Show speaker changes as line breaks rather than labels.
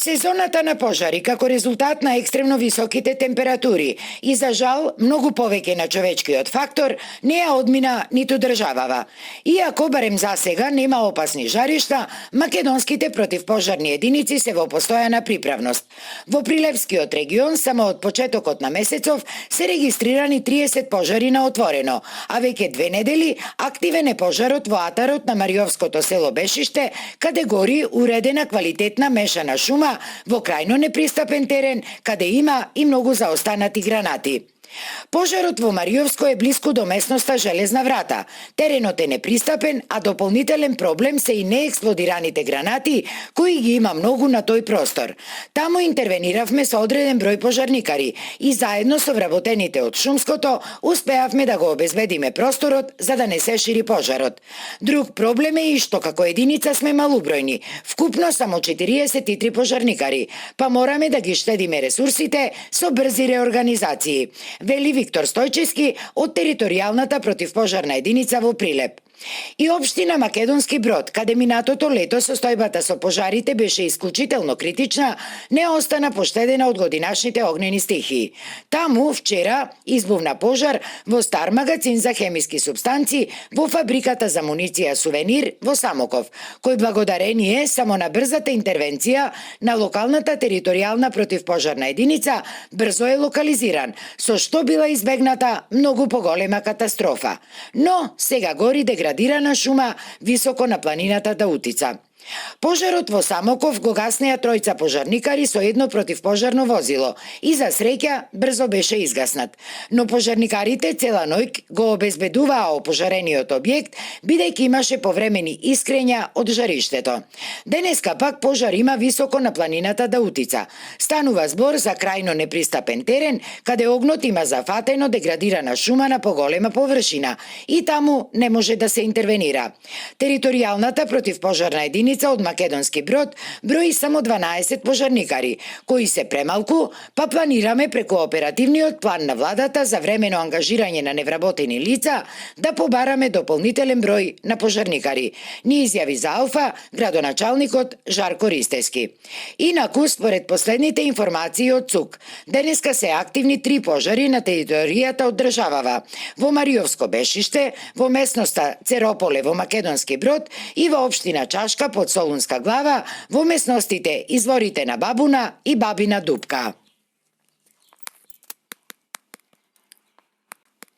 Сезоната на пожари како резултат на екстремно високите температури и за жал многу повеќе на човечкиот фактор не ја одмина ниту државава. Иако барем за сега нема опасни жаришта, македонските противпожарни единици се во постојана приправност. Во Прилепскиот регион само од почетокот на месецов се регистрирани 30 пожари на отворено, а веќе 2 недели активен е пожарот во атарот на Мариовското село Бешиште, каде гори уредена квалитетна мешана шума во крајно непристапен терен, каде има и многу заостанати гранати. Пожарот во Мариовско е блиску до местноста Железна врата. Теренот е непристапен, а дополнителен проблем се и неексплодираните гранати, кои ги има многу на тој простор. Таму интервениравме со одреден број пожарникари и заедно со вработените од Шумското успеавме да го обезбедиме просторот за да не се шири пожарот. Друг проблем е и што како единица сме малубројни, вкупно само 43 пожарникари, па мораме да ги штедиме ресурсите со брзи реорганизации, вели Виктор Стојчевски од територијалната противпожарна единица во Прилеп. И општина Македонски Брод, каде минатото лето состојбата со пожарите беше исклучително критична, не остана поштедена од годинашните огнени стихии. Таму вчера избувна пожар во стар магазин за хемиски супстанци во фабриката за муниција Сувенир во Самоков, кој благодарение само на брзата интервенција на локалната територијална противпожарна единица брзо е локализиран, со што била избегната многу поголема катастрофа. Но сега гори деградирана шума високо на планината Даутица. Пожарот во Самоков го гаснеа тројца пожарникари со едно противпожарно возило и за среќа брзо беше изгаснат. Но пожарникарите цела ноќ го обезбедуваа опожарениот објект, бидејќи имаше повремени искрења од жариштето. Денеска пак пожар има високо на планината Даутица. Станува збор за крајно непристапен терен, каде огнот има зафатено деградирана шума на поголема површина и таму не може да се интервенира. Територијалната противпожарна единица од Македонски Брод брои само 12 пожарникари, кои се премалку, па планираме преку оперативниот план на владата за времено ангажирање на невработени лица да побараме дополнителен број на пожарникари, ни изјави за Алфа градоначалникот Жарко Ристевски. Инаку, според последните информации од ЦУК, денеска се активни 3 пожари на територијата од државава, во Мариовско Бешиште, во местноста Церополе во Македонски Брод и во општина Чашка под Солунска глава, во местностите изворите на Бабуна и Бабина Дупка.